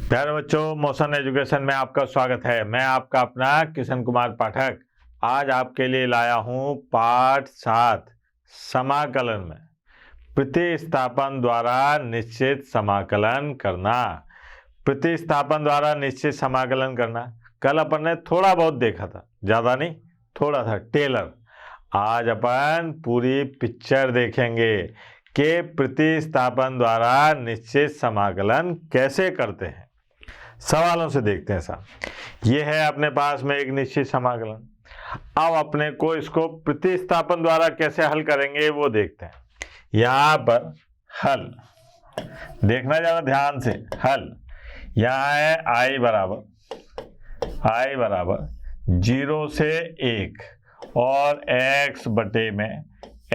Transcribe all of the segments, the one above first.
प्यारे बच्चों, motion education में आपका स्वागत है। मैं आपका अपना किशन कुमार पाठक आज आपके लिए लाया हूं पाठ 7 समाकलन में प्रतिस्थापन द्वारा निश्चित समाकलन करना। प्रतिस्थापन द्वारा निश्चित समाकलन करना कल अपन ने थोड़ा बहुत देखा था, ज़्यादा नहीं, थोड़ा था टेलर। आज अपन पूरी पिक्चर देखेंगे कि प्रतिस्थापन द्वारा निश्चित समाकलन कैसे करते हैं। सवालों से देखते हैं साहब। ये है अपने पास में एक निश्चित समाकलन। अब अपने को इसको प्रतिस्थापन द्वारा कैसे हल करेंगे वो देखते हैं। यहाँ पर हल देखना जरा ध्यान से। हल यहाँ है i बराबर 0 से 1 और x बटे में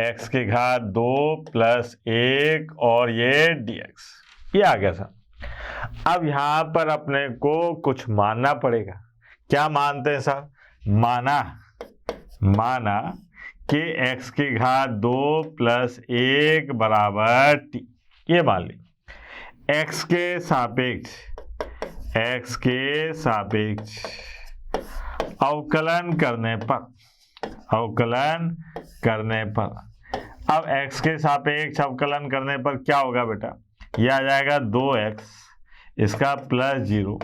x की घात 2 प्लस 1 और ये dx। ये आ गया साहब। अब यहाँ पर अपने को कुछ मानना पड़ेगा। क्या मानते हैं साहब? माना कि x की घात 2 प्लस 1 बराबर t। ये मान ली x के सापेक्ष अवकलन करने पर अब x के सापेक्ष अवकलन करने पर क्या होगा बेटा? ये आ जाएगा 2x इसका प्लस 0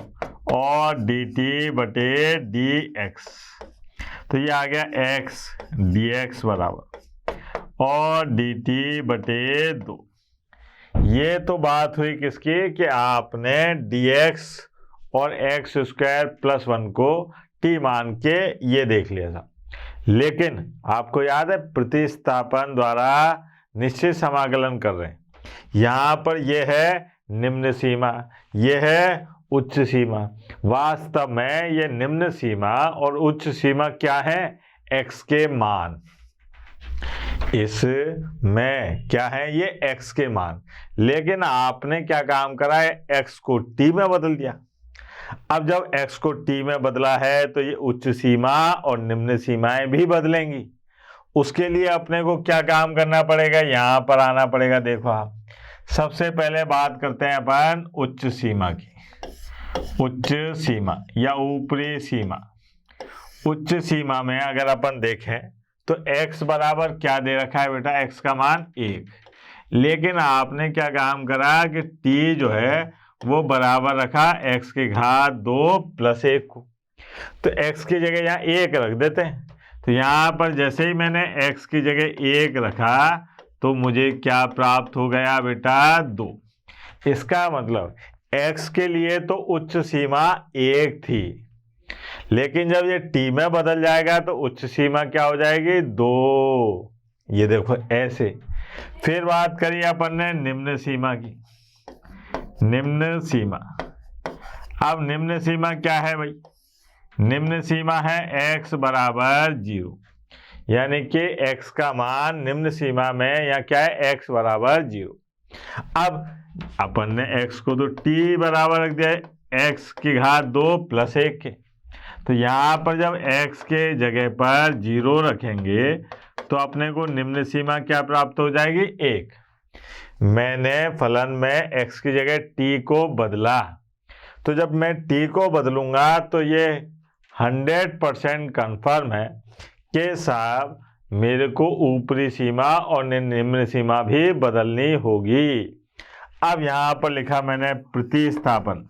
और dt बटे dx। तो ये आ गया x dx बराबर और dt बटे 2। ये तो बात हुई किसकी कि आपने dx और x स्क्वायर प्लस 1 को t मान के ये देख लिया था। लेकिन आपको याद है प्रतिस्थापन द्वारा निश्चित समाकलन कर रहे हैं। यहाँ पर ये है निम्न सीमा, ये है उच्च सीमा। वास्तव में ये निम्न सीमा और उच्च सीमा क्या है? x के मान। इसमें क्या है? ये x के मान। लेकिन आपने क्या काम करा है? x को t में बदल दिया। अब जब x को t में बदला है तो ये उच्च सीमा और निम्न सीमाएं भी बदलेंगी। उसके लिए अपने को क्या काम करना पड़ेगा? यहाँ पर आना पड़ेगा। देखो आप, सबसे पहले बात करते हैं अपन उच्च सीमा की। उच्च सीमा या ऊपरी सीमा। उच्च सीमा में अगर अपन देखें तो x बराबर क्या दे रखा है बेटा? x का मान 1। लेकिन आपने क्या काम करा कि t जो है वो बराबर रखा x की घात 2 प्लस 1 को। तो x की जगह यहाँ 1 रख देते हैं। तो यहाँ पर जैसे ही मैंने x की जगह 1 रखा तो मुझे क्या प्राप्त हो गया बेटा? 2। इसका मतलब x के लिए तो उच्च सीमा 1 थी, लेकिन जब ये t में बदल जाएगा तो उच्च सीमा क्या हो जाएगी? 2। ये देखो ऐसे। फिर बात करिए अपन ने निम्न सीमा की। निम्न सीमा, अब निम्न सीमा क्या है भाई? निम्न सीमा है x बराबर 0, यानी कि x का मान निम्न सीमा में या क्या है? x बराबर 0। अब अपन ने x को तो t बराबर रख दिया x की घात 2 प्लस 1 के। तो यहाँ पर जब x के जगह पर 0 रखेंगे तो अपने को निम्न सीमा क्या प्राप्त हो जाएगी? 1। मैंने फलन में x की जगह t को बदला, तो जब मैं t को बदलूंगा तो ये 100% कन्फर्म है कि साहब मेरे को ऊपरी सीमा और निम्न सीमा भी बदलनी होगी। अब यहाँ पर लिखा मैंने प्रतिस्थापन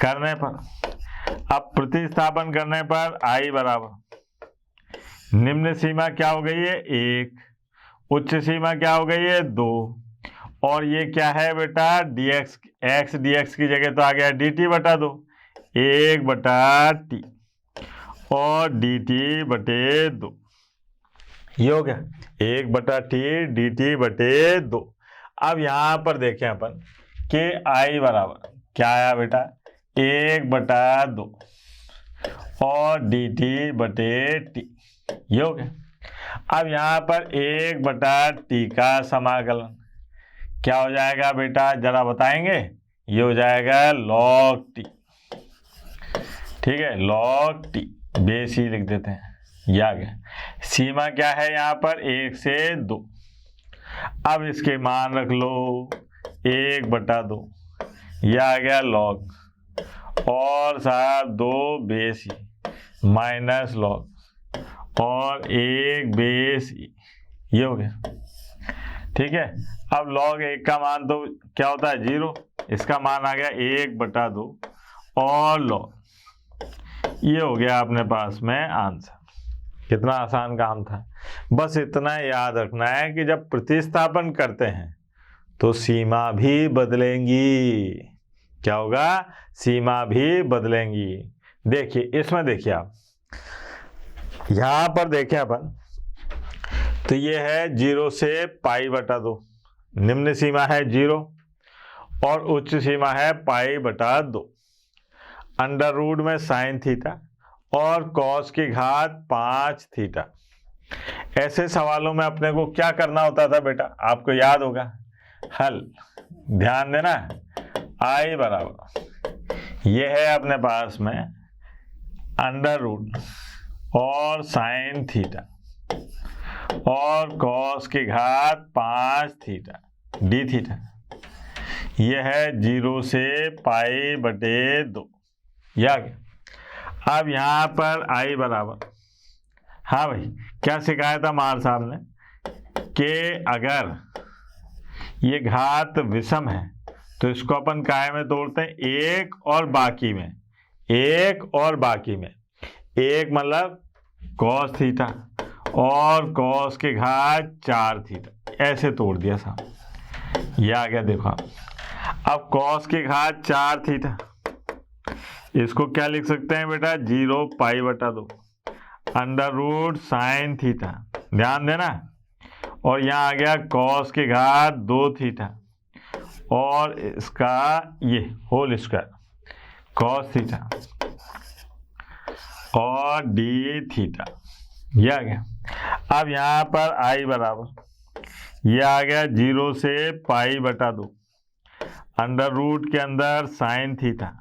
करने पर। अब प्रतिस्थापन करने पर i बराबर निम्न सीमा क्या हो गई है? 1। उच्च सीमा क्या हो गई है? 2। और ये क्या है बेटा? dx, x dx की जगह तो आ गया dt बटा 2, 1 बटा t और dt बटे 2। ये हो गया 1 बटा t dt बटे 2। अब यहाँ पर देखें अपन कि i बराबर क्या आया बेटा? 1 बटा 2 और dt बटे t। ये हो गया। अब यहाँ पर 1 बटा t का समाकलन क्या हो जाएगा बेटा? जरा बताएंगे। ये हो जाएगा log t। ठीक है, log t बेस ही लिख देते हैं। ये आ गया। सीमा क्या है यहाँ पर? 1 से 2। अब इसके मान रख लो। 1/2, यह आ गया लॉग, और साहब 2 बेस ई माइनस लॉग और 1 बेस ई, ये हो गया। ठीक है, अब log 1 का मान तो क्या होता है 0, इसका मान आ गया 1/2 और log, ये हो गया अपने पास में आंसर। कितना आसान काम था। बस इतना याद रखना है कि जब प्रतिस्थापन करते हैं तो सीमा भी बदलेंगी। क्या होगा? सीमा भी बदलेंगी। देखिए इसमें, देखिए आप यहां पर देखें अपन, तो ये है 0 से π/2, निम्न सीमा है 0 और उच्च सीमा है π/2। अंडर रूट में साइन थीटा और कॉस की घात 5 थीटा। ऐसे सवालों में अपने को क्या करना होता था बेटा, आपको याद होगा, हल ध्यान देना, आई बराबर ये है अपने पास में अंडर रूट और साइन थीटा और कॉस की घात 5 थीटा डी थीटा, यह है 0 से π/2, या अब यहां पर आई बराबर, हाँ भाई क्या सिखाया था मार साहब ने कि अगर ये घात विषम है तो इसको अपन काय में तोड़ते हैं, एक और बाकी में, एक और बाकी में, एक मतलब कॉस थीटा और कॉस के घात 4 थीटा, ऐसे तोड़ दिया साहब, ये आ गया। देखो अब कॉस के घात 4 थीटा, इसको क्या लिख सकते हैं बेटा, 0 π/2 अंडर रूट साइन थीटा, ध्यान देना, और यहाँ आ गया कॉस के घात 2 थीटा और इसका ये होल स्क्वायर कॉस थीटा और डी थीटा, ये आ गया। अब यहाँ पर आई बराबर ये आ गया 0 से π/2 अंडर रूट के अंदर साइन थीटा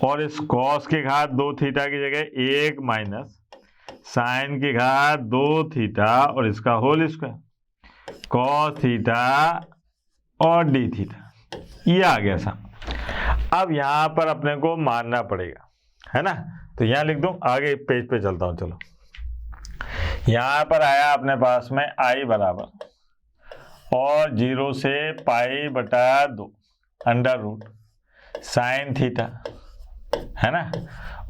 और इस कॉस के घात 2 थीटा की जगह 1 माइनस साइन की घात 2 थीटा और इसका होल स्क्वायर कॉस थीटा और डी थीटा, ये आ गया साहब। अब यहाँ पर अपने को मानना पड़ेगा, है ना, तो यहाँ लिख दूं, आगे पेज पे चलता हूँ। चलो यहाँ पर आया अपने पास में आई बराबर और 0 से π/2 अंडर रूट साइन थीटा, है ना,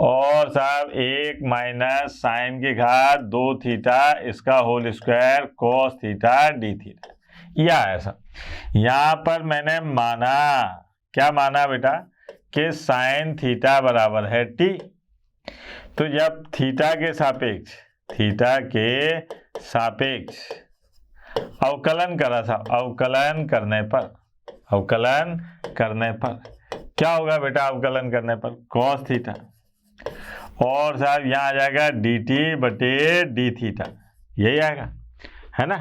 और साहब 1 माइनस साइन की घात 2 थीटा इसका whole square cos theta d theta, यह आया साहब। यहाँ पर मैंने माना, क्या माना बेटा, कि साइन थीटा बराबर है टी, तो जब थीटा के सापेक्ष अवकलन करा था, अवकलन करने पर क्या होगा बेटा, अवकलन करने पर कॉस थीटा और साहब यहाँ आ जाएगा dt/d थीटा, यही आएगा, है ना।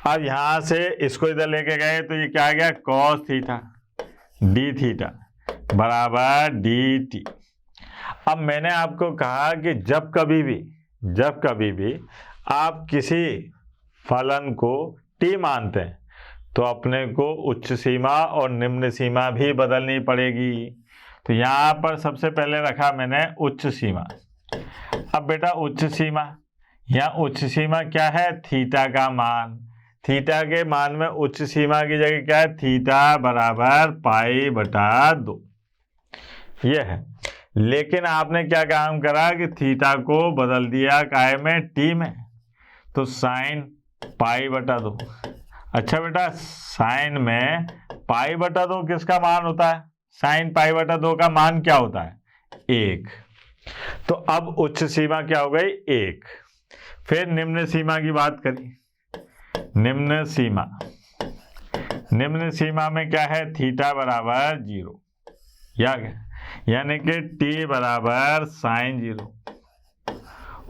अब यहाँ से इसको इधर लेके गए तो ये क्या आ गया, कॉस थीटा डी थीटा बराबर dt। अब मैंने आपको कहा कि जब कभी भी आप किसी फलन को t मानते हैं तो अपने को उच्च सीमा और निम्न सीमा भी बदलनी पड़ेगी। तो यहाँ पर सबसे पहले रखा मैंने उच्च सीमा। अब बेटा उच्च सीमा, यहाँ उच्च सीमा क्या है, थीटा का मान, थीटा के मान में उच्च सीमा की जगह क्या है, थीटा बराबर π/2, ये है। लेकिन आपने क्या काम करा कि थीटा को बदल दिया काय में, टी में, तो साइन π/2। अच्छा बेटा साइन में π/2 किसका मान होता है, साइन π/2 का मान क्या होता है, 1। तो अब उच्च सीमा क्या हो गई, 1। फिर निम्न सीमा की बात करें, निम्न सीमा में क्या है, थीटा बराबर 0, यानी कि t बराबर साइन 0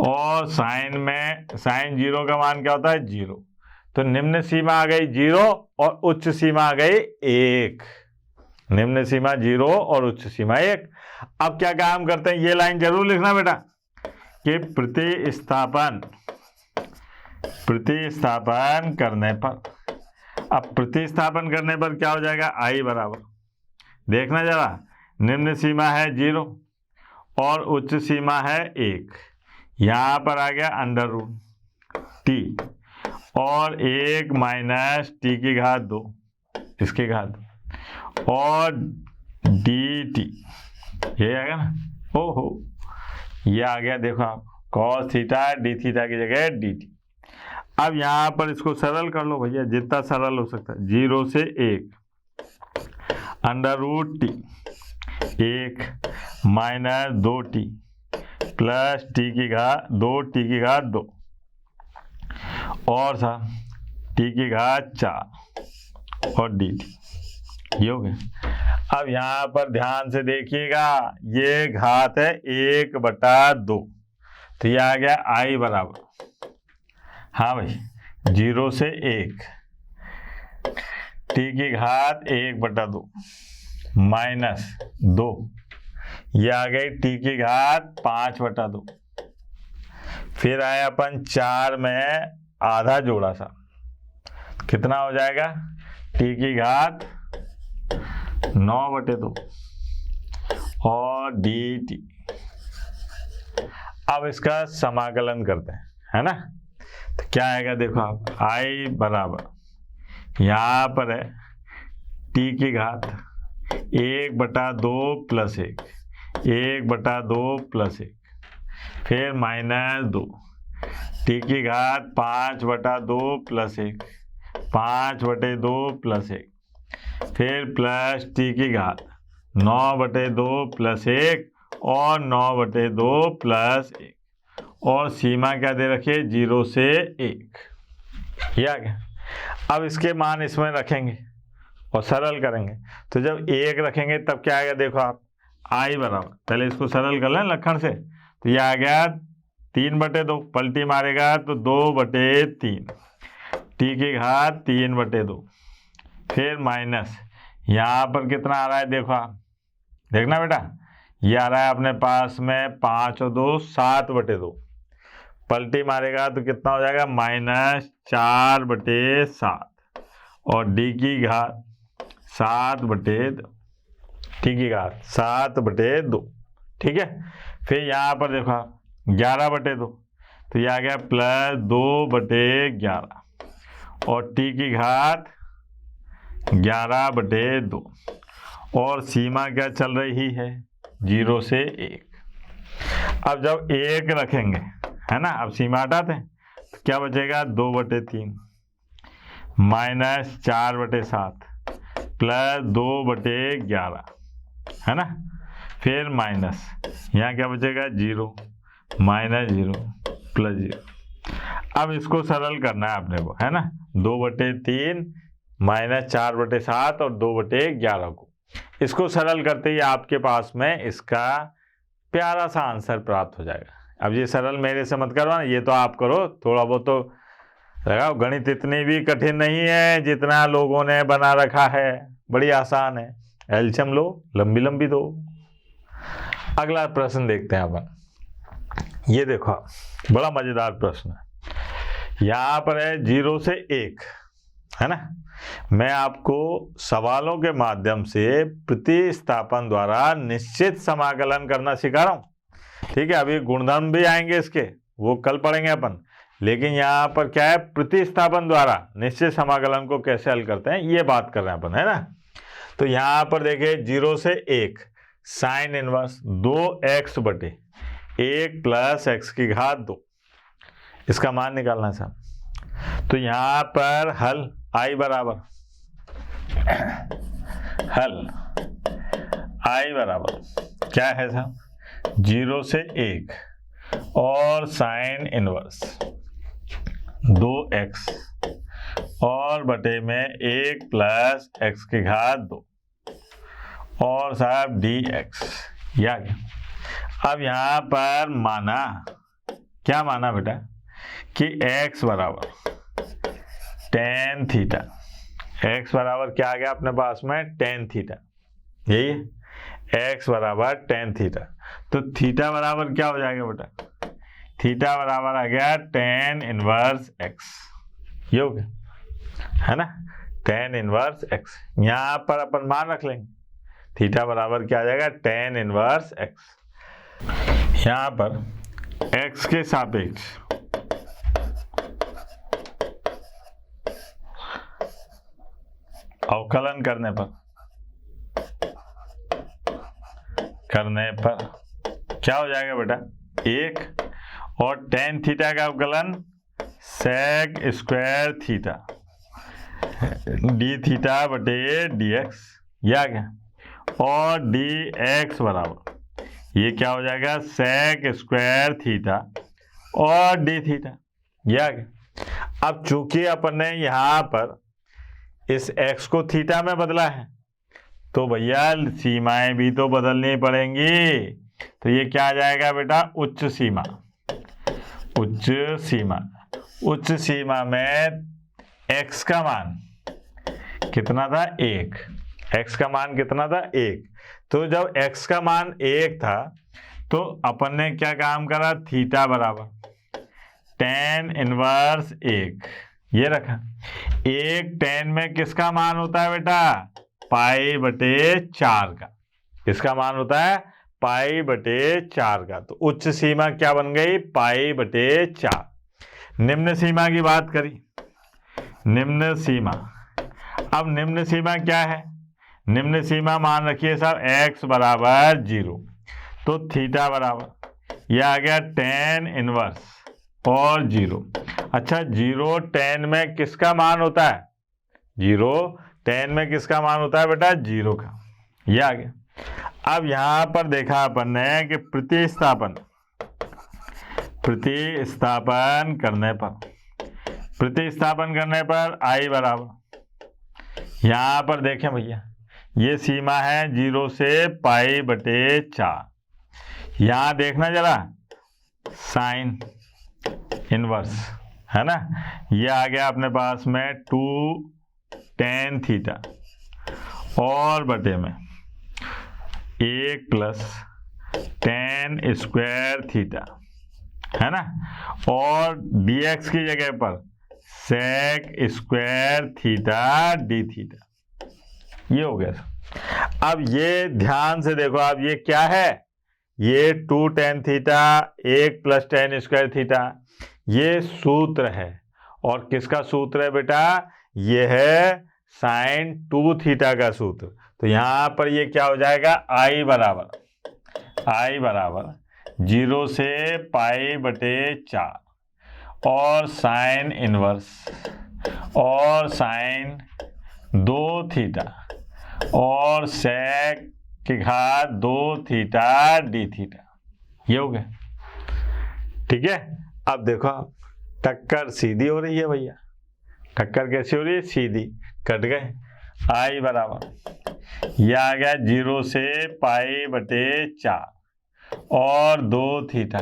और साइन में साइन 0 का मान क्या होता है, 0। तो निम्न सीमा आ गई 0 और उच्च सीमा आ गई 1। निम्न सीमा 0 और उच्च सीमा 1। अब क्या काम करते हैं, ये लाइन जरूर लिखना बेटा कि प्रतिस्थापन करने पर अब प्रतिस्थापन करने पर क्या हो जाएगा, आई बराबर, देखना जरा, निम्न सीमा है 0 और उच्च सीमा है 1, यहाँ पर आ गया अंडर रूट टी और 1 माइनस टी की घात 2 इसकी घात और डी टी, ये आएगा ना, ओहो ये आ गया, देखो आप कॉस थीटा डी थीटा की जगह डी टी। अब यहाँ पर इसको सरल कर लो भैया, जितना सरल हो सकता है, 0 से 1 under root t 1 minus 2t plus t की घात 2 और सा टी की घात 4 और डी टी, ये हो गया। अब यहाँ पर ध्यान से देखिएगा, ये घात है 1/2, तो ये आ गया आई बराबर, हाँ भाई 0 से 1 टी की घात 1/2 माइनस 2, ये आ गई टी की घात 5/2, फिर आए अपन 4 में आधा जोड़ा सा, कितना हो जाएगा, टी की घात 9/2 और डी टी। अब इसका समाकलन करते हैं, है ना, तो क्या आएगा, देखो आप, आई बराबर यहाँ पर है टी की घात 1/2 प्लस 1, 1/2 प्लस 1, फिर माइनस 2 टी की घात 5/2 प्लस 1, 5/2 प्लस 1, फिर प्लस टी की घात 9/2 प्लस 1 और 9/2 प्लस 1 और सीमा क्या दे रखी है, 0 से 1, ये आ गया। अब इसके मान इसमें रखेंगे और सरल करेंगे, तो जब 1 रखेंगे तब क्या आएगा, देखो आप, आई बराबर, पहले इसको सरल कर लें लक्षण से, तो ये आ गया 3/2, पलटी मारेगा तो 2/3 टी की घात 3/2, फिर माइनस यहाँ पर कितना आ रहा है, देखो आप, देखना बेटा, ये आ रहा है अपने पास में 5 और 2 7/2, पलटी मारेगा तो कितना हो जाएगा, -4/7 और डी की घात 7/2, टी की घात 7/2, ठीक है। फिर यहाँ पर देखो 11/2, तो ये आ गया प्लस 2/11 और टी की घात 11/2 और सीमा क्या चल रही है, 0 से 1। अब जब 1 रखेंगे, है ना, अब सीमा हटाते हैं, तो क्या बचेगा, 2/3 माइनस 4/7 प्लस 2/11, है ना, फिर माइनस यहाँ क्या बचेगा, 0 -0 प्लस 0। अब इसको सरल करना है अपने को, है ना, 2/3 माइनस 4/7 और 2/11 को, इसको सरल करते ही आपके पास में इसका प्यारा सा आंसर प्राप्त हो जाएगा। अब ये सरल मेरे से मत करवाना, ये तो आप करो, थोड़ा बहुत तो लगाओ, गणित इतनी भी कठिन नहीं है जितना लोगों ने बना रखा है, बड़ी आसान है, एलसीएम लो, लंबी लंबी दो। अगला प्रश्न देखते हैं अपन, ये देखो बड़ा मजेदार प्रश्न है, यहाँ पर है 0 से 1, है ना, मैं आपको सवालों के माध्यम से प्रतिस्थापन द्वारा निश्चित समाकलन करना सिखा रहा हूँ, ठीक है। अभी गुणधर्म भी आएंगे इसके, वो कल पढ़ेंगे अपन, लेकिन यहाँ पर क्या है, प्रतिस्थापन द्वारा निश्चित समाकलन को कैसे हल करते हैं ये बात कर रहे हैं अपन, है ना। तो यहाँ पर देखिए 0 से 1 sine inverse 2x/1 plus x की घात 2, इसका मान निकालना है साहब। तो यहाँ पर हल आई बराबर, हल आई बराबर क्या है साहब, 0 से 1 और साइन इनवर्स 2x और बटे में 1 प्लस x की घात 2 और साहब dx, या गया। अब यहाँ पर माना, क्या माना बेटा, कि x बराबर tan थीटा, x बराबर क्या आ गया अपने पास में, tan थीटा, यही है, x बराबर tan थीटा, तो थीटा बराबर क्या हो जाएगा बेटा, थीटा बराबर आ गया tan इनवर्स x, ये हो गया, है ना, टेन इनवर्स एक्स। यहां पर अपन मान रख लेंगे, थीटा बराबर क्या आ जाएगा, टेन इनवर्स एक्स। यहां पर एक्स के सापेक्ष अवकलन करने पर क्या हो जाएगा बेटा, एक, और टेन थीटा का अवकलन sec square theta d theta बटे डी एक्स, ये आ गया, और डी एक्स बराबर ये क्या हो जाएगा, सेक स्क्वायर थीटा और डी थीटा, ये आ गया। अब चूंकि अपन ने यहां पर इस x को थीटा में बदला है तो भैया सीमाएं भी तो बदलनी पड़ेंगी, तो ये क्या आ जाएगा बेटा, उच्च सीमा। उच्च सीमा में x का मान कितना था, एक। x का मान कितना था, एक। तो जब x का मान एक था तो अपन ने क्या काम करा, थीटा बराबर टेन इनवर्स एक, ये रखा। एक टेन में किसका मान होता है बेटा, पाई बटे चार का। किसका मान होता है, पाई बटे चार का। तो उच्च सीमा क्या बन गई, पाई बटे चार। निम्न सीमा की बात करी, निम्न सीमा। अब निम्न सीमा क्या है, निम्न सीमा मान रखिए साहब x बराबर 0, तो थीटा बराबर यह आ गया टेन इनवर्स और 0। अच्छा, 0 टेन में किसका मान होता है, 0 टेन में किसका मान होता है बेटा, 0 का, ये आ गया। अब यहां पर देखा अपन ने कि प्रतिस्थापन करने पर आई बराबर, यहां पर देखें भैया ये सीमा है 0 से पाई बटे चार। यहां देखना जरा साइन इनवर्स है ना, ये आ गया अपने पास में 2 टेन थीटा और बटे में 1 प्लस टेन स्क्वायर थीटा है ना, और dx की जगह पर sec square theta d theta, ये हो गया। अब ये ध्यान से देखो, अब ये क्या है, ये 2 tan theta 1 plus ten square theta, ये सूत्र है। और किसका सूत्र है बेटा, ये है साइन 2 थीटा का सूत्र। तो यहां पर ये क्या हो जाएगा, आई बराबर 0 से पाई बटे चार और साइन इनवर्स और साइन 2 थीटा और सेक की घात 2 थीटा डी थीटा, ये हो गया। ठीक है, अब देखो टक्कर सीधी हो रही है भैया, टक्कर कैसी हो रही है, सीधी, कट गए। आई बराबर यह आ गया 0 से पाई बटे चार और 2 थीटा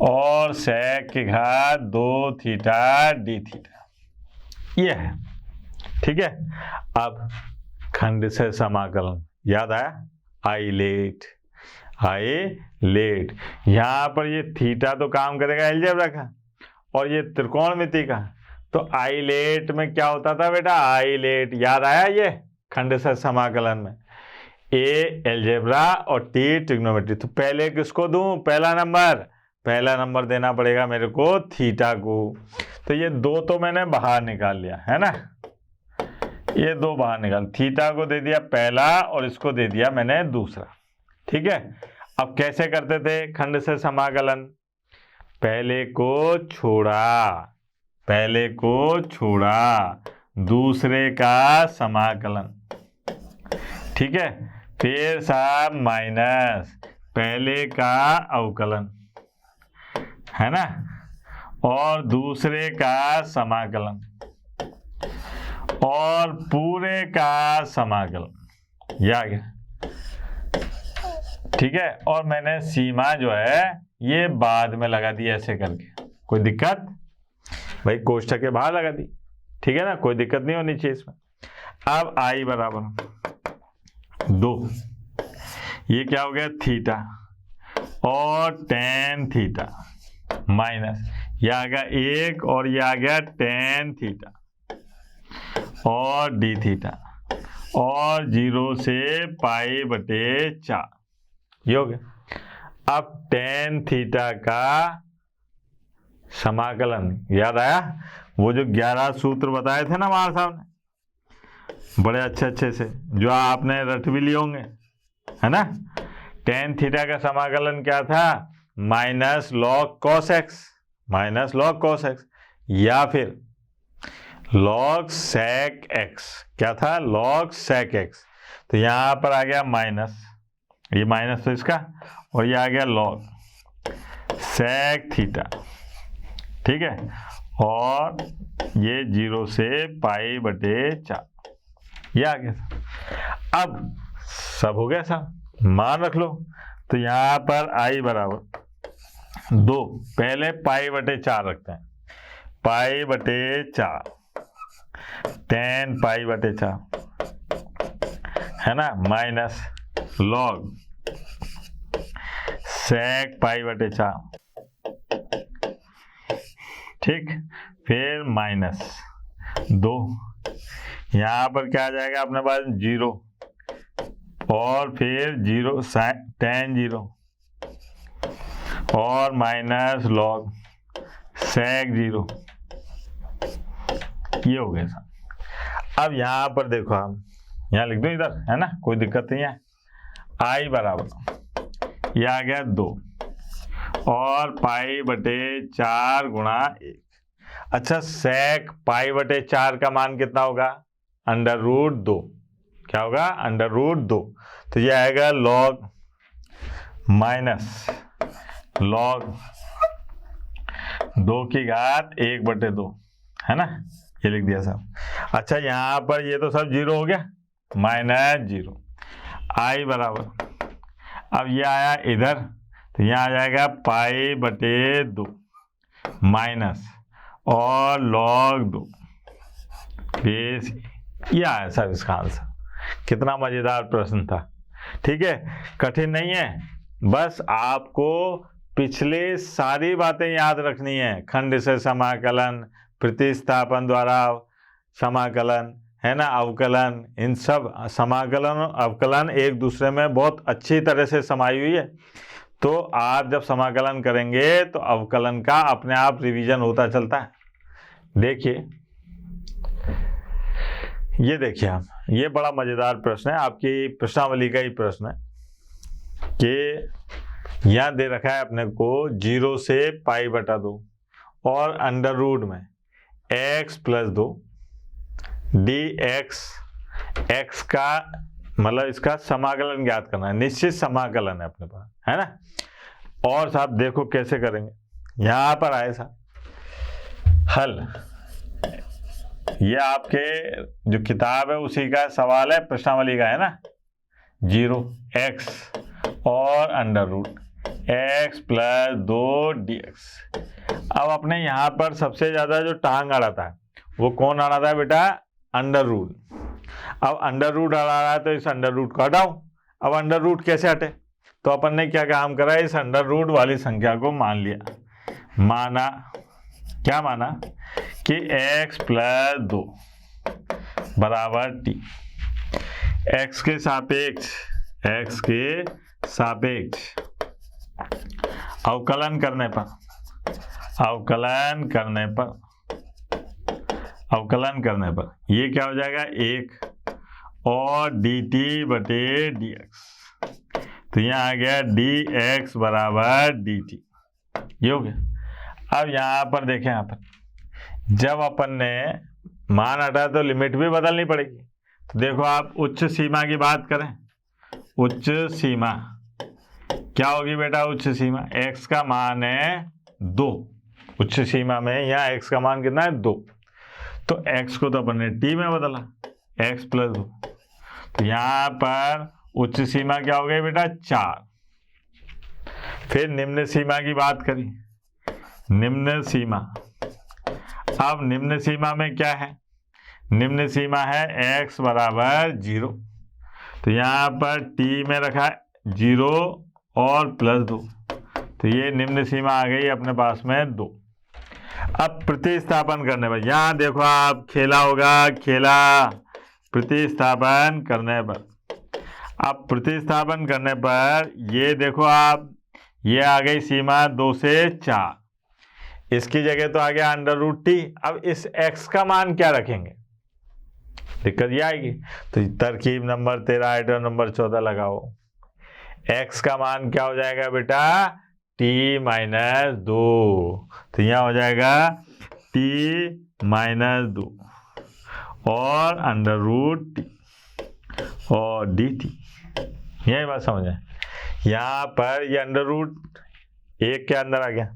और सेक की घात 2 थीटा डी थीटा, ये है। ठीक है, अब खंड से समाकलन याद आया, आई लेट। यहां पर ये थीटा तो काम करेगा अलजेब्रा का और ये त्रिकोणमिति का, तो आई लेट में क्या होता था बेटा, आई लेट याद आया, ये खंड से समाकलन में ए अलजेब्रा और टी ट्रिग्नोमेट्री। तो पहले किसको दूं, पहला नंबर देना पड़ेगा मेरे को थीटा को। तो ये 2 तो मैंने बाहर निकाल लिया है ना, ये 2 बाहर निकाल, थीटा को दे दिया पहला और इसको दे दिया मैंने दूसरा। ठीक है, अब कैसे करते थे खंड से समाकलन, पहले को छोड़ा दूसरे का समाकलन, ठीक है, फिर साहब माइनस पहले का अवकलन है ना, और दूसरे का समाकलन और पूरे का समाकलन, ये आ गया। ठीक है, और मैंने सीमा जो है ये बाद में लगा दी ऐसे करके, कोई दिक्कत भाई, कोष्ठक के बाहर लगा दी, ठीक है ना, कोई दिक्कत नहीं होनी चाहिए इसमें। अब आई बराबर 2, ये क्या हो गया थीटा और टेन थीटा माइनस, यह आ गया 1 और यह आ गया टेन थीटा और डी थीटा और 0 से पाई बटे 4, ये हो गया। अब टेन थीटा का समाकलन याद आया? वो जो 11 सूत्र बताए थे ना हमारे सामने बड़े अच्छे से, जो आपने रट भी लिए होंगे, है ना? टेन थीटा का समाकलन क्या था? Minus log cos x, minus log cos x, या फिर लॉग सेक एक्स। क्या था? Log sec x. तो यहां पर आ गया माइनस, ये माइनस तो इसका, और ये आ गया लॉग सेक थीटा, ठीक है, और ये 0 से पाई बटे 4, ये आ गया। अब सब हो गया साहब, मान रख लो। तो यहां पर आई बराबर 2, पहले पाई बटे 4 रखते हैं, पाई बटे 4, टेन पाई बटे 4, है ना, माइनस लॉग सेक पाई बटे 4, ठीक, फिर माइनस 2, यहां पर क्या आ जाएगा अपने पास? 0, और फिर 0 टेन 0, और माइनस लॉग सेक 0, ये हो गया साहब। अब यहां पर देखो, हम यहां लिख दो इधर, है ना, कोई दिक्कत नहीं है। आई बराबर ये आ गया 2 और पाई बटे 4 गुणा 1। अच्छा, सेक पाई बटे 4 का मान कितना होगा? Under root 2। क्या होगा? Under root 2। तो ये आएगा लॉग माइनस लॉग 2 की घात 1 बटे 2, है ना, ये लिख दिया साहब। अच्छा, यहां पर ये तो सब 0 हो गया, माइनस 0। आई बराबर, अब ये आया इधर, तो यहाँ आ जाएगा पाई बटे 2 माइनस और लॉग 2 बेस, ये आया सब इसका आंसर। कितना मजेदार प्रश्न था, ठीक है, कठिन नहीं है, बस आपको पिछले सारी बातें याद रखनी है। खंड से समाकलन, प्रतिस्थापन द्वारा समाकलन, है ना, अवकलन, इन सब समाकलन और अवकलन एक दूसरे में बहुत अच्छी तरह से समाई हुई है। तो आप जब समाकलन करेंगे तो अवकलन का अपने आप रिवीजन होता चलता है। देखिए, ये देखिए आप, ये बड़ा मजेदार प्रश्न है, आपकी प्रश्नावली का ही प्रश्न है कि यहां दे रखा है अपने को 0 से पाई बटा 2 और अंडर रूट में x प्लस 2 dx, x का मतलब इसका समाकलन ज्ञात करना है, निश्चित समाकलन है अपने पास, है ना। और साहब देखो कैसे करेंगे, यहां पर आए साहब हल, ये आपके जो किताब है उसी का सवाल है, प्रश्नावली का है ना। 0x और under root x plus 2 dx। अब अपने यहाँ पर सबसे ज्यादा जो टांग अड़ाता है वो कौन अड़ाता है बेटा? Under root. अब अंडर रूट अड़ा रहा है तो इस अंडर रूट को हटाओ। अब अंडर रूट कैसे हटे? तो अपन ने क्या काम करा, इस अंडर रूट वाली संख्या को मान लिया, माना क्या माना कि x प्लस 2 बराबर t, x के सापेक्ष अवकलन करने पर ये क्या हो जाएगा? 1 और dt बटे dx। तो यहाँ आ गया dx बराबर dt, ये हो गया। अब यहाँ पर देखें, यहाँ पर जब अपन ने मान हटा तो लिमिट भी बदलनी पड़ेगी। तो देखो आप उच्च सीमा की बात करें, उच्च सीमा क्या होगी बेटा? उच्च सीमा x का मान है 2, उच्च सीमा में यहाँ x का मान कितना है? 2। तो x को तो अपन ने t में बदला, x प्लस 2। तो यहाँ पर उच्च सीमा क्या हो गई बेटा? 4। फिर निम्न सीमा की बात करी, निम्न सीमा, अब निम्न सीमा में क्या है? निम्न सीमा है x बराबर 0। तो यहाँ पर t में रखा है 0 और प्लस 2, तो ये निम्न सीमा आ गई अपने पास में 2। अब प्रतिस्थापन करने पर यहाँ देखो आप खेला होगा, खेला प्रतिस्थापन करने पर। अब प्रतिस्थापन करने पर ये देखो आप, ये आ गई सीमा 2 से 4, इसकी जगह तो आ गया √t। अब इस x का मान क्या रखेंगे, दिक्कत ये आएगी। तो तरकीब नंबर 13 आइटम नंबर 14 लगाओ। x का मान क्या हो जाएगा बेटा, t - 2। तो यहाँ हो जाएगा t - 2 और √t और dt। यही बात समझ है। यहाँ पर ये √1 के अंदर आ गया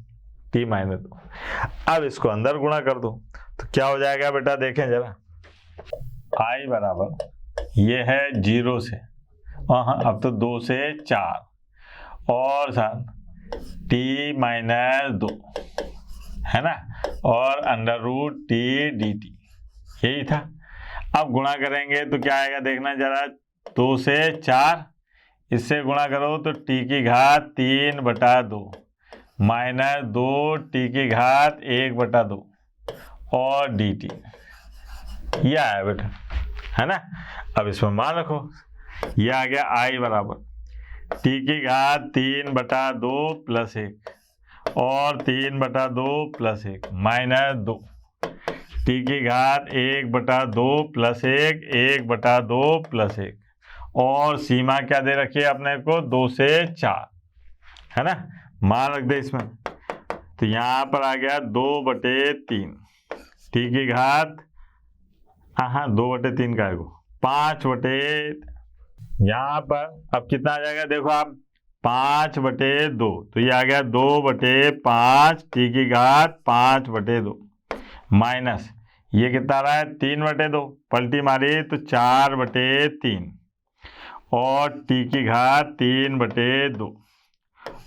t - 2। अब इसको अंदर गुणा कर दो तो क्या हो जाएगा बेटा, देखें जरा। i बराबर ये है 0 से, हाँ अब तो 2 से 4 और साथ t - 2 है ना, और √t dt, यही था। अब गुणा करेंगे तो क्या आएगा देखना जरा, 2 से 4, इससे गुणा करो तो t की घात 3/2 -2 t की घात 1/2 और dt, ये आया बेटा, है ना। अब इसमें मान रखो, ये आ गया i बराबर t की घात 3/2 + 1 और 3/2 + 1 -2 t की घात 1/2 + 1 1/2 + 1 और सीमा क्या दे रखी है अपने को, 2 से 4, है ना। मान रख दे इसमें, तो यहाँ पर आ गया 2/3 t की घात, हाँ 2/3 का है, 5/, यहाँ पर अब कितना आ जाएगा देखो आप, 5/2, तो ये आ गया 2/5 t की घात 5/2 माइनस ये कितना आ रहा है 3/2, पलटी मारी तो 4/3 और t की घात 3/2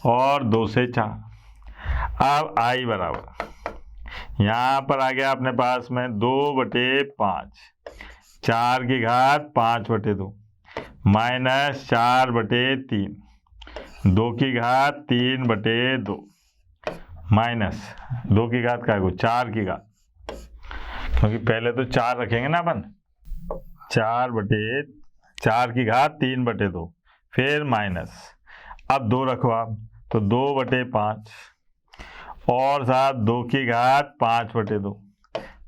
और 2 से 4। अब i बराबर यहाँ पर आ गया अपने पास में 2/5, 4 की घात 5/2 माइनस 4/3, 2 की घात 3/2 माइनस 2 की घात का है 4 की घात, क्योंकि पहले तो 4 रखेंगे ना अपन, 4 की घात 3/2, फिर माइनस, अब 2 रखो आप तो 2/5 और साथ 2 की घात 5/2,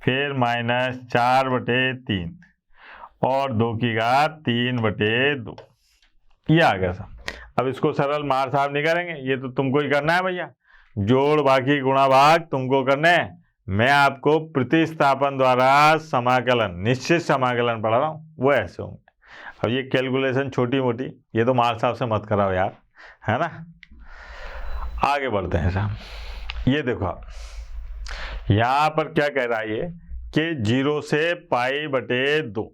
फिर माइनस 4/3 और 2 की घात 3/2, ये आ गया सब। अब इसको सरल मार साहब नहीं करेंगे, ये तो तुमको ही करना है भैया, जोड़ बाकी गुणा भाग तुमको करने हैं। मैं आपको प्रतिस्थापन द्वारा समाकलन, निश्चित समाकलन पढ़ा रहा हूँ, वो ऐसे होंगे। अब ये कैलकुलेशन छोटी मोटी, ये तो मार साहब से मत कराओ यार, है ना। आगे बढ़ते हैं साहब। ये देखो आप, यहाँ पर क्या कह रहा है ये कि 0 से π/2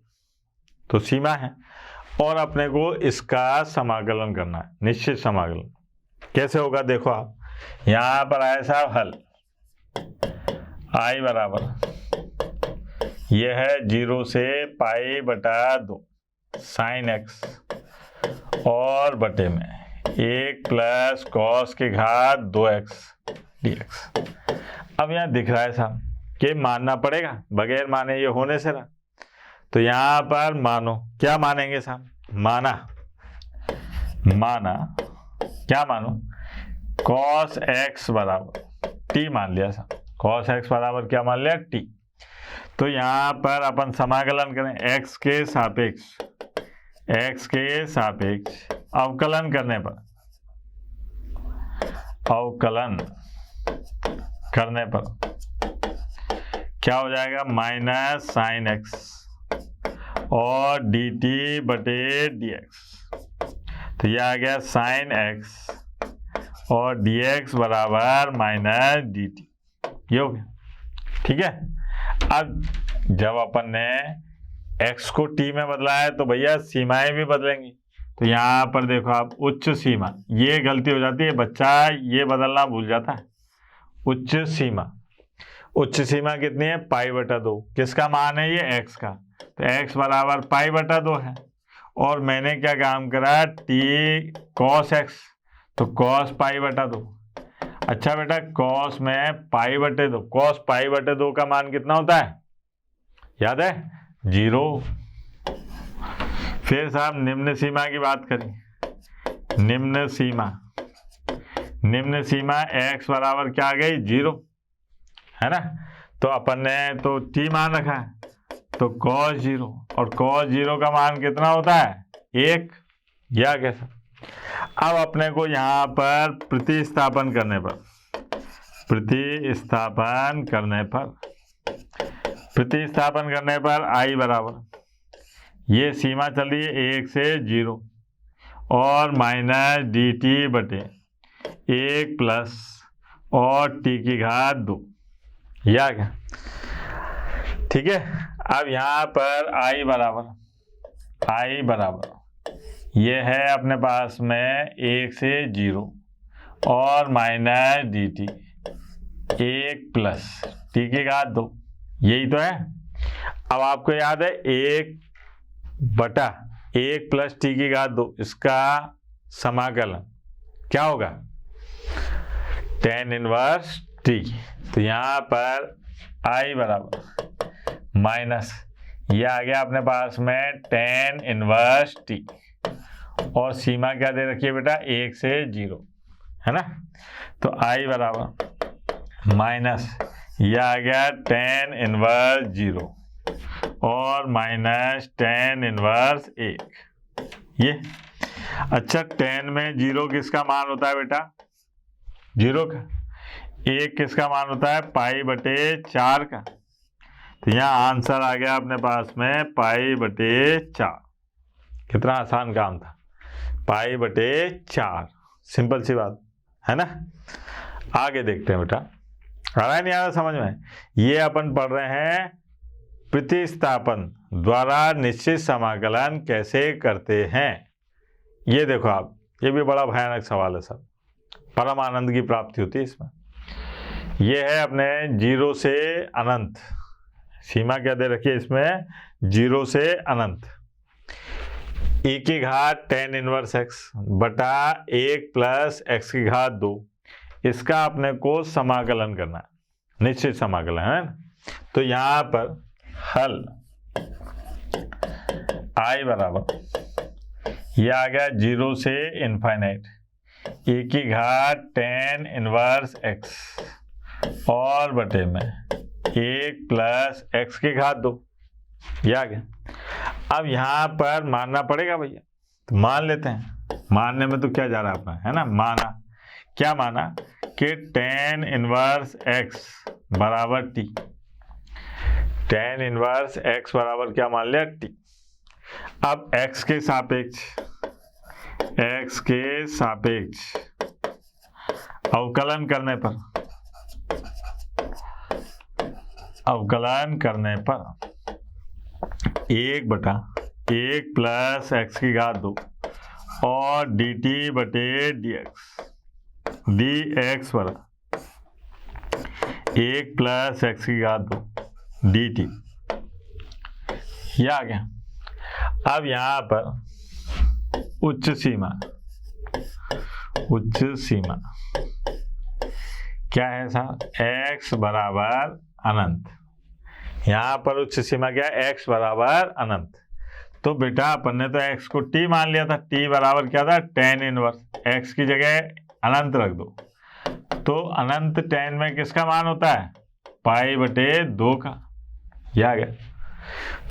तो सीमा है, और अपने को इसका समाकलन करना है, निश्चित समाकलन। कैसे होगा देखो आप, यहाँ पर आया साहब हल, i बराबर ये है 0 से π/2 sin x और बटे में 1 + cos की घात 2x dx। अब यहाँ दिख रहा है साहब कि मानना पड़ेगा, बगैर माने ये होने से ना, तो यहाँ पर मानो, क्या मानेंगे साहब, माना क्या मानो, cos x बराबर t मान लिया साहब, cos x बराबर क्या मान लिया, t। तो यहाँ पर अपन समाकलन करें x के सापेक्ष अवकलन करने पर, क्या हो जाएगा, माइनस sin x और dt/dx। तो यह आ गया sin x और dx बराबर -dt, ये हो गया, ठीक है। अब जब अपन ने x को t में बदला है तो भैया सीमाएं भी बदलेंगी। तो यहाँ पर देखो आप, उच्च सीमा, ये गलती हो जाती है बच्चा, ये बदलना भूल जाता है। उच्च सीमा कितनी है, π/2, किसका मान है ये, x का, तो x बराबर π/2 है, और मैंने क्या काम करा, t cos x, तो cos π/2। अच्छा बेटा कॉस में पाई बटे 2, कॉस पाई बटे 2 का मान कितना होता है, याद है, 0। फिर साहब निम्न सीमा की बात करें, निम्न सीमा x बराबर क्या आ गई, 0, है ना। तो अपन ने तो t मान रखा है, तो cos 0, और cos 0 का मान कितना होता है, 1, या कैसा। अब अपने को यहाँ पर प्रतिस्थापन करने पर i बराबर, ये सीमा चल रही है 1 से 0 और माइनस dt बटे 1 प्लस और t की घात 2, या क्या, ठीक है। अब यहाँ पर i बराबर ये है अपने पास में 1 से 0 और माइनस dt 1 प्लस t की घात 2, यही तो है। अब आपको याद है 1 बटा 1 प्लस t की घात 2, इसका समाकलन क्या होगा, tan इनवर्स t। तो यहाँ पर i बराबर माइनस, ये आ गया अपने पास में tan इनवर्स t, और सीमा क्या दे रखी है बेटा, 1 से 0, है ना। तो i बराबर माइनस, ये आ गया tan इनवर्स 0 और माइनस tan इनवर्स 1, ये। अच्छा tan में 0 किसका मान होता है बेटा, 0 का। 1 किसका मान होता है, पाई बटे 4 का। तो यहाँ आंसर आ गया अपने पास में पाई बटे 4। कितना आसान काम था, पाई बटे 4, सिंपल सी बात है ना। आगे देखते हैं बेटा, आ रहा है नहीं आ रहा समझ में। ये अपन पढ़ रहे हैं प्रतिस्थापन द्वारा निश्चित समाकलन कैसे करते हैं। ये देखो आप, ये भी बड़ा भयानक सवाल है सर, परम आनंद की प्राप्ति होती है इसमें। ये है अपने 0 से अनंत, सीमा क्या दे रखी है इसमें, 0 से अनंत, e की घात tan इनवर्स x बटा 1 प्लस x की घात 2, इसका अपने को समाकलन करना है, निश्चित समाकलन, है ना। तो यहाँ पर हल i बराबर, यह आ गया 0 से इनफाइनाइट, e की घात tan इनवर्स x और बटे में 1 प्लस x की घात 2, यह आ गया। अब यहाँ पर मानना पड़ेगा भैया, तो मान लेते हैं। मानने में तो क्या जा रहा है अपना, है ना, माना, क्या माना कि tan इनवर्स x बराबर t, tan इनवर्स x बराबर क्या मान लिया, t। अब x के सापेक्ष अवकलन करने पर 1 बटा 1 प्लस x की घात 2 और dt बटे dx बराबर 1 प्लस x की घात 2 dt, यह आ गया। अब यहाँ पर उच्च सीमा क्या है साहब, x बराबर अनंत। यहाँ पर उच्च सीमा क्या है, x बराबर अनंत। तो बेटा अपन ने तो x को t मान लिया था, t बराबर क्या था, tan इनवर्स, x की जगह अनंत रख दो, तो अनंत tan में किसका मान होता है, पाई बटे 2 का, यह आ गया।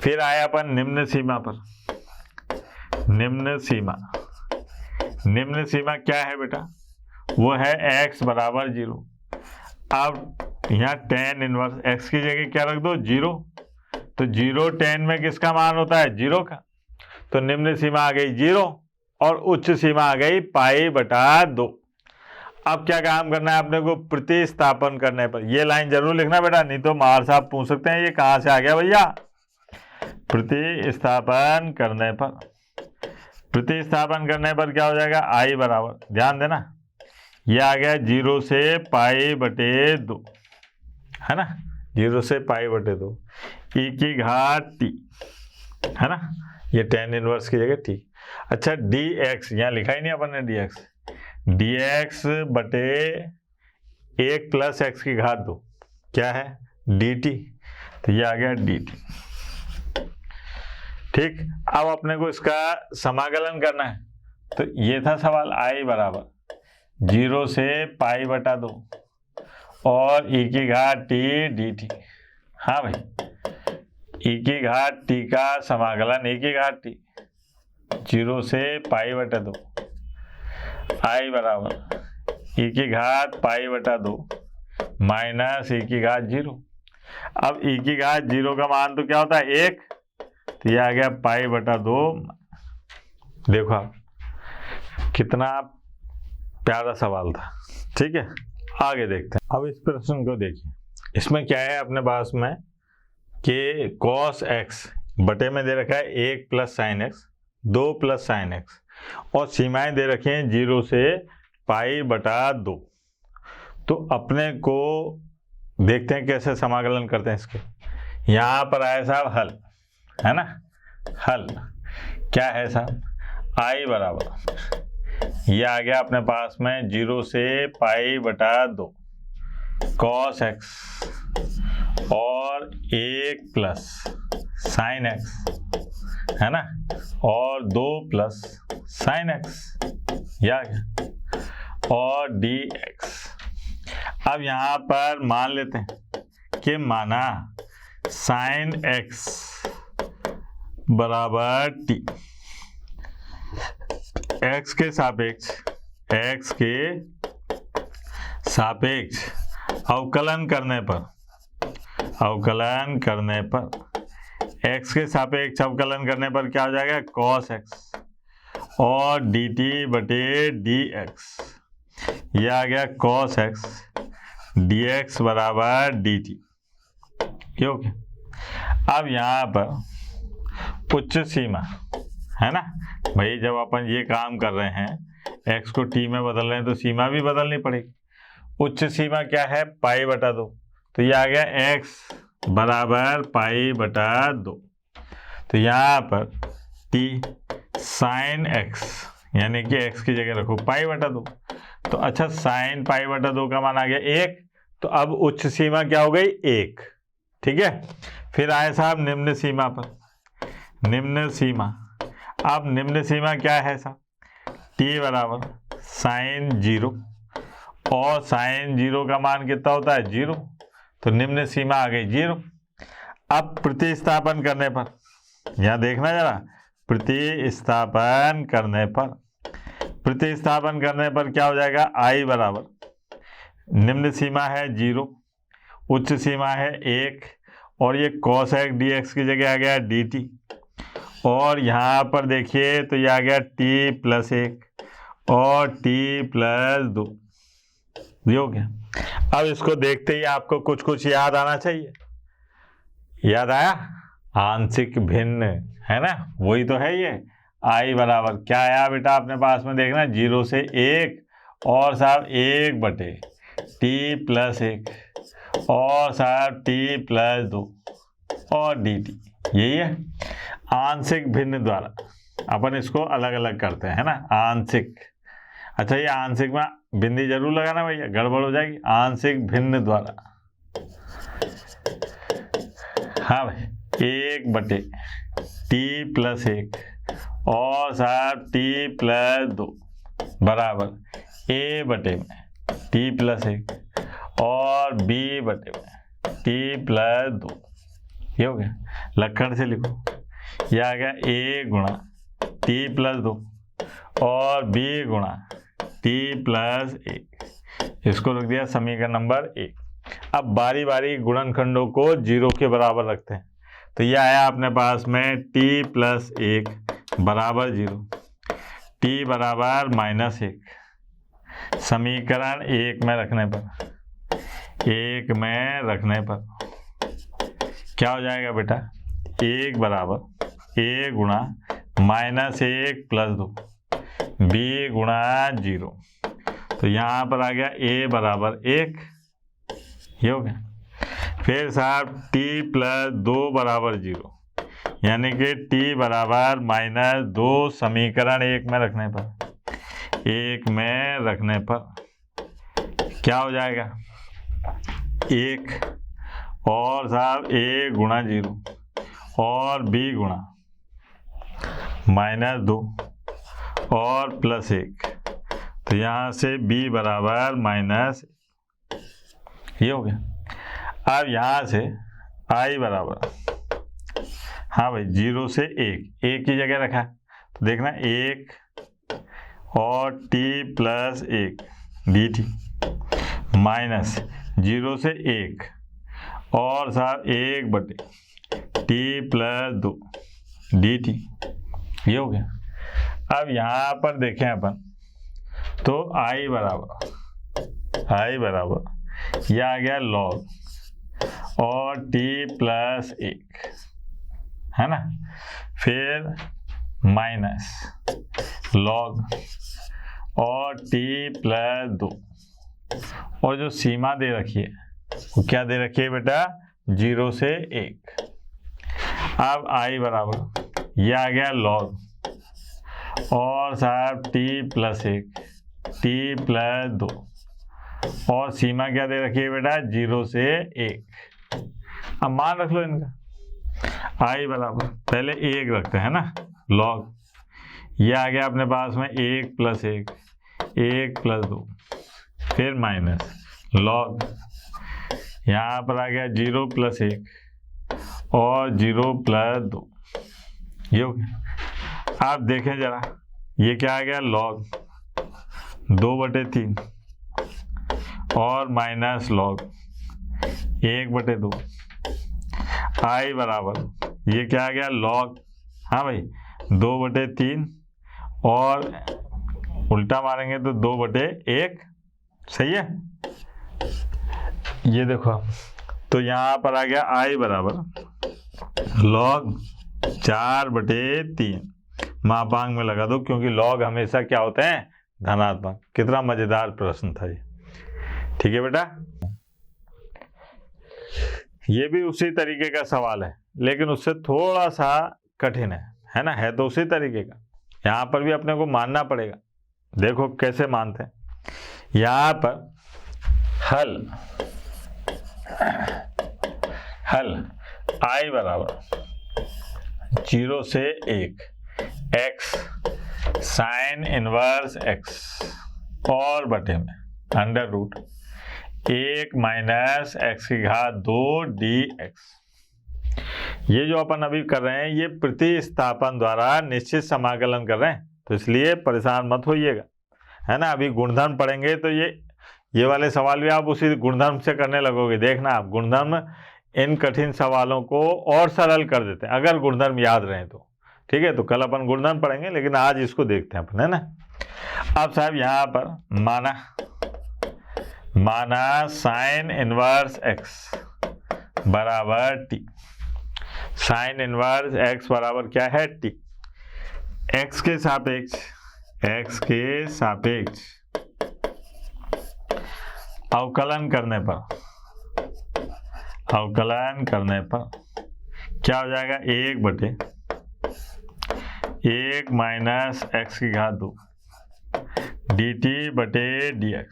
फिर आया अपन निम्न सीमा पर। निम्न सीमा क्या है बेटा, वो है x बराबर 0। अब यहाँ tan इनवर्स x की जगह क्या रख दो, 0, तो 0 tan में किसका मान होता है, 0 का। तो निम्न सीमा आ गई 0 और उच्च सीमा आ गई पाई बटा 2। अब क्या काम करना है अपने को, प्रतिस्थापन करने पर, ये लाइन जरूर लिखना बेटा, नहीं तो मार साहब पूछ सकते हैं ये कहाँ से आ गया भैया। प्रतिस्थापन करने पर क्या हो जाएगा, i बराबर, ध्यान देना, ये आ गया 0 से पाई बटे 2, है ना, 0 से पाई बटे 2, e की घात t, है ना, ये tan इनवर्स की जगह t। अच्छा dx, यहाँ लिखा ही नहीं अपन ने dx बटे 1 प्लस एक्स की घात 2 क्या है dt, तो ये आ गया dt। ठीक, अब अपने को इसका समाकलन करना है, तो ये था सवाल i बराबर 0 से पाई बटा 2 और e की घात t dt। हाँ भाई, e की घात t का समाकलन e की घात t 0 से पाई बटा 2 i बराबर e की घात पाई बटा 2 माइनस e की घात 0। अब e की घात 0 का मान तो क्या होता है 1, तो ये आ गया पाई बटा 2। देखो आप कितना प्यारा सवाल था। ठीक है, आगे देखते हैं। अब इस प्रश्न को देखिए, इसमें क्या है अपने पास में कि cos x बटे में दे रखा है 1 plus sine x, 2 plus sine x, और सीमाएं दे रखी हैं 0 से पाई बटा 2। तो अपने को देखते हैं कैसे समाकलन करते हैं इसके। यहाँ पर आए साहब हल, है ना, हल क्या है साहब, i बराबर ये आ गया अपने पास में 0 से पाई बटा 2 cos x और 1 प्लस साइन x, है ना, और 2 प्लस साइन x, ये आ गया, और dx। अब यहाँ पर मान लेते हैं कि माना साइन x बराबर t, x के सापेक्ष अवकलन करने पर x के सापेक्ष अवकलन करने पर क्या हो जाएगा cos x और dt बटे dx, ये आ गया cos x dx बराबर dt। ओके, अब यहाँ पर उच्च सीमा, है ना भाई, जब अपन ये काम कर रहे हैं x को t में बदल रहे हैं तो सीमा भी बदलनी पड़ेगी। उच्च सीमा क्या है पाई बटा 2, तो ये आ गया x बराबर पाई बटा 2। तो यहाँ पर t साइन x यानी कि x की जगह रखो पाई बटा 2, तो अच्छा साइन पाई बटा 2 का मान आ गया 1, तो अब उच्च सीमा क्या हो गई 1। ठीक है, फिर आए साहब निम्न सीमा पर, निम्न सीमा। अब निम्न सीमा क्या है साहब, t बराबर साइन 0 और साइन 0 का मान कितना होता है 0, तो निम्न सीमा आ गई 0। अब प्रतिस्थापन करने पर, यहाँ देखना जरा, प्रतिस्थापन करने पर क्या हो जाएगा i बराबर निम्न सीमा है 0, उच्च सीमा है 1, और ये cos x dx की जगह आ गया dt, और यहाँ पर देखिए तो ये आ गया t प्लस 1 और t प्लस 2, ये हो गया। अब इसको देखते ही आपको कुछ कुछ याद आना चाहिए। याद आया, आंशिक भिन्न, है ना, वही तो है ये। i बराबर क्या आया बेटा अपने पास में, देखना 0 से 1 और साहब 1 बटे t प्लस 1 और साहब t प्लस 2 और dt, यही है आंशिक भिन्न द्वारा। अपन इसको अलग अलग करते हैं, है ना, आंशिक। अच्छा, ये आंशिक में बिंदी जरूर लगाना भैया, गड़बड़ हो जाएगी। आंशिक भिन्न द्वारा, हाँ भाई, 1 बटे t प्लस 1 और साहब t प्लस 2 बराबर a बटे में t प्लस 1 और b बटे में t प्लस 2, ये हो गया। लक्षण से लिखो, यह आ गया a गुणा t प्लस 2 और b गुणा t प्लस 1, इसको रख दिया समीकरण नंबर 1। अब बारी बारी गुणनखंडों को 0 के बराबर रखते हैं, तो यह आया अपने पास में t प्लस 1 बराबर 0, t बराबर माइनस 1। समीकरण 1 में रखने पर क्या हो जाएगा बेटा, 1 बराबर a गुणा माइनस 1 प्लस 2 b गुणा 0, तो यहाँ पर आ गया a बराबर 1, ये हो गया। फिर साहब t प्लस 2 बराबर 0, यानी कि t बराबर माइनस 2। समीकरण 1 में रखने पर क्या हो जाएगा 1 और साहब a गुणा 0 और b गुणा -2 और +1, तो यहाँ से b बराबर माइनस, ये हो गया। अब यहाँ से i बराबर, हाँ भाई 0 से 1 की जगह रखा है, तो देखना 1 और t + 1 dt माइनस 0 से 1 और साहब 1/t + 2 dt, ये हो गया। अब यहाँ पर देखें अपन तो i बराबर यह आ गया log और t + 1, है ना, फिर माइनस log और t + 2, और जो सीमा दे रखी है वो क्या दे रखी है बेटा 0 से 1। अब i बराबर यह आ गया log और साहब t + 1 t + 2, और सीमा क्या दे रखी है बेटा 0 से 1। अब मान रख लो इनका, i बराबर पहले 1 रखते हैं ना, log यह आ गया अपने पास में 1 + 1 1 + 2, फिर माइनस log यहाँ पर आ गया 0 + 1 और 0 + 2, ये हो गया। आप देखें जरा, ये क्या आ गया log 2/3 और माइनस log 1/2, i बराबर ये क्या आ गया log, हाँ भाई 2/3 और उल्टा मारेंगे तो 2/1, सही है। ये देखो, तो यहाँ पर आ गया i बराबर log 4/3, मापांक में लगा दो क्योंकि log हमेशा क्या होते हैं धनात्मक। कितना मजेदार प्रश्न था ये, ठीक है बेटा। ये भी उसी तरीके का सवाल है लेकिन उससे थोड़ा सा कठिन है ना, है तो उसी तरीके का। यहाँ पर भी अपने को मानना पड़ेगा, देखो कैसे मानते हैं। यहाँ पर हल i बराबर 0 से 1 x sin इनवर्स x और बटे में √1 - x⁻² dx। ये जो अपन अभी कर रहे हैं ये प्रतिस्थापन द्वारा निश्चित समाकलन कर रहे हैं, तो इसलिए परेशान मत होइएगा, है ना। अभी गुणधर्म पढ़ेंगे तो ये वाले सवाल भी आप उसी गुणधर्म से करने लगोगे। देखना आप, गुणधर्म इन कठिन सवालों को और सरल कर देते हैं अगर गुणधर्म याद रहे तो, ठीक है। तो कल अपन गुणधर्म पढ़ेंगे लेकिन आज इसको देखते हैं अपन, है ना। अब साहब यहाँ पर माना साइन इनवर्स x बराबर t, साइन इनवर्स x बराबर क्या है t, x के सापेक्ष अवकलन करने पर क्या हो जाएगा 1/1 - x⁻² dt/dx,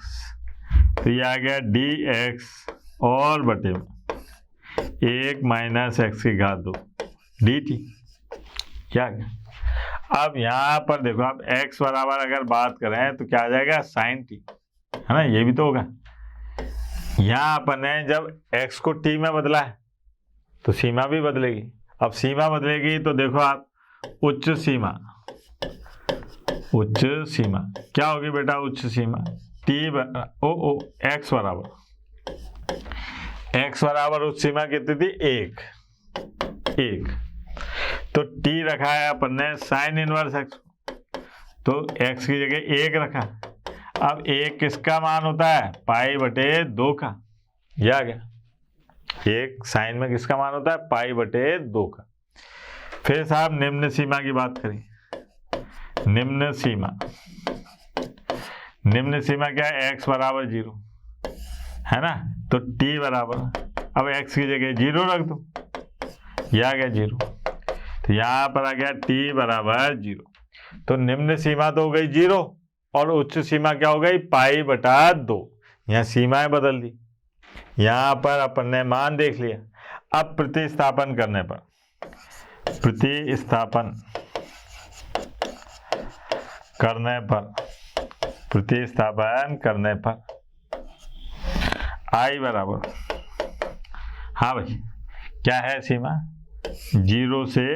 तो ये आ गया dx और बटे में 1 - x⁻² dt, क्या गया। अब यहाँ पर देखो, आप x बराबर अगर बात करें तो क्या आ जाएगा sin t, है ना, ये भी तो होगा। यहाँ अपन ने जब x को t में बदला है तो सीमा भी बदलेगी। अब सीमा बदलेगी तो देखो आप, उच्च सीमा क्या होगी बेटा, उच्च सीमा x बराबर उच्च सीमा कितनी थी 1, तो t रखा है अपन ने साइन इनवर्स x, तो x की जगह 1 रखा। अब 1 किसका मान होता है π/2 का, यह आ गया। 1 साइन में किसका मान होता है π/2 का। फिर साहब निम्न सीमा की बात करें, निम्न सीमा क्या है, x बराबर 0, है ना, तो t बराबर, अब x की जगह 0 रख दो, यह आ गया 0, तो यहाँ पर आ गया t बराबर 0। तो निम्न सीमा तो हो गई 0 और उच्च सीमा क्या हो गई π/2, यहाँ सीमाएं बदल दी, यहाँ पर अपन ने मान देख लिया। अब प्रतिस्थापन करने पर, प्रतिस्थापन करने पर I बराबर, हाँ भाई क्या है सीमा, 0 से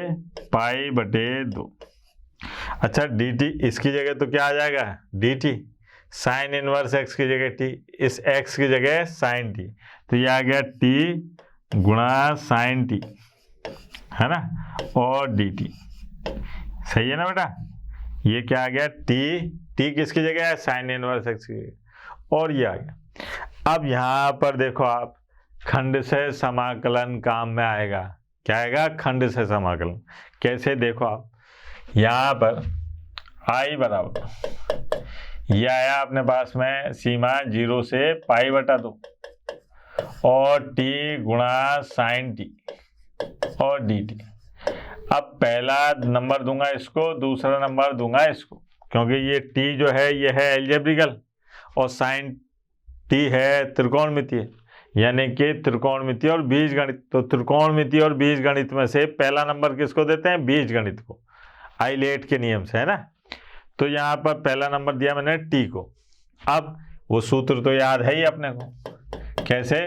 π/2। अच्छा dt इसकी जगह तो क्या आ जाएगा, dt साइन इनवर्स x की जगह t, इस x की जगह साइन t, तो ये आ गया t गुणा साइन t, है ना, और dt। सही है ना बेटा, ये क्या आ गया t किसकी जगह है, साइन इनवर्स x की जगह, और ये आ गया। अब यहाँ पर देखो आप, खंड से समाकलन काम में आएगा। क्या आएगा, खंड से समाकलन। कैसे, देखो आप यहाँ पर I बराबर, ये आया अपने पास में सीमा 0 से π/2 और t गुणा साइन t और dt। अब पहला नंबर दूंगा इसको, दूसरा नंबर दूंगा इसको, क्योंकि ये t जो है ये है एल्जेब्रिकल और साइन t है त्रिकोणमितीय, यानी कि त्रिकोणमितीय और बीजगणित। तो त्रिकोणमितीय और बीजगणित में से पहला नंबर किसको देते हैं, बीजगणित को, आइलेट के नियम से, है ना। तो यहाँ पर पहला नंबर दिया मैंने t को। अब वो सूत्र तो याद है ही अपने को, कैसे,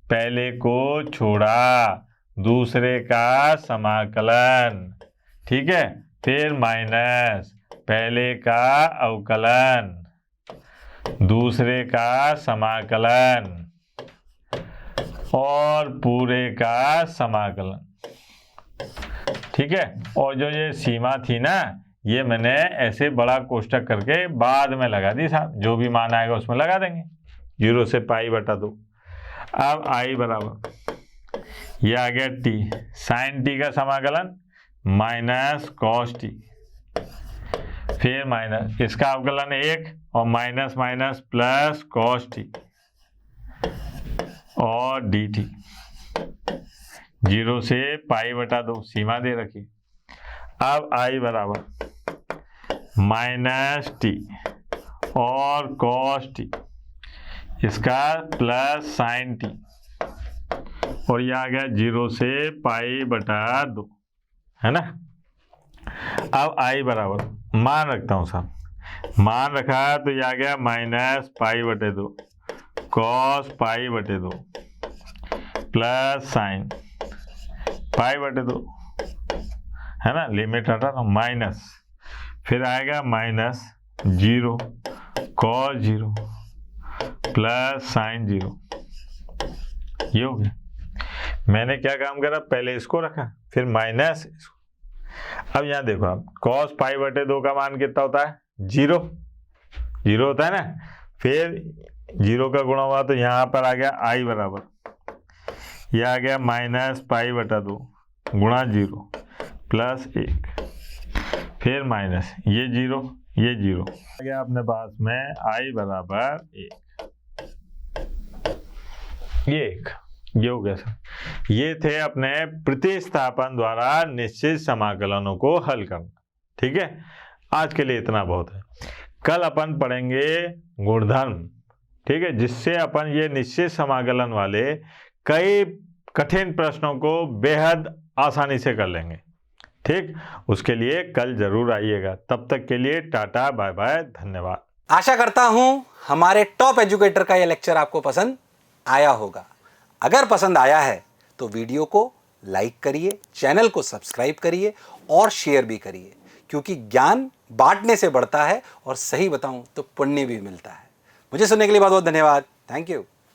पहले को छोड़ा, दूसरे का समाकलन, ठीक है, फिर माइनस, पहले का अवकलन, दूसरे का समाकलन और पूरे का समाकलन, ठीक है। और जो ये सीमा थी ना, ये मैंने ऐसे बड़ा कोष्टक करके बाद में लगा दी साहब, जो भी मान आएगा उसमें लगा देंगे, 0 से π/2। अब I बराबर, ये आ गया t, साइन t का समाकलन माइनस कॉस t, फिर माइनस इसका अवकलन 1 और minus minus plus cos t और dt, 0 से π/2 सीमा दे रखी। अब I बराबर माइनस t और कॉस t, इसका प्लस साइन t, और ये आ गया 0 से π/2, है ना। अब I बराबर, मान रखता हूँ साहब, मान रखा तो ये आ गया माइनस π/2 कॉस π/2 प्लस साइन π/2, है ना, लिमिट हटा तो माइनस, फिर आएगा माइनस 0 कॉस 0 प्लस साइन 0, ये हो गया। मैंने क्या काम करा, पहले इसको रखा फिर माइनस इसको। अब यहाँ देखो आप, कॉस π/2 का मान कितना होता है, 0 होता है ना, फिर 0 का गुणा हुआ तो यहाँ पर आ गया I बराबर, यह आ गया माइनस π/2 गुणा 0 प्लस 1, फिर माइनस ये 0 आ गया अपने पास में I बराबर 1, ये हो गया सर। ये थे अपने प्रतिस्थापन द्वारा निश्चित समाकलनों को हल करना, ठीक है। आज के लिए इतना बहुत है। कल अपन पढ़ेंगे गुणधर्म, ठीक है, जिससे अपन ये निश्चित समाकलन वाले कई कठिन प्रश्नों को बेहद आसानी से कर लेंगे, ठीक। उसके लिए कल जरूर आइएगा। तब तक के लिए टाटा बाय बाय, धन्यवाद। आशा करता हूं हमारे टॉप एजुकेटर का यह लेक्चर आपको पसंद आया होगा। अगर पसंद आया है तो वीडियो को लाइक करिए, चैनल को सब्सक्राइब करिए और शेयर भी करिए, क्योंकि ज्ञान बांटने से बढ़ता है और सही बताऊं तो पुण्य भी मिलता है। मुझे सुनने के लिए बहुत बहुत धन्यवाद। Thank you.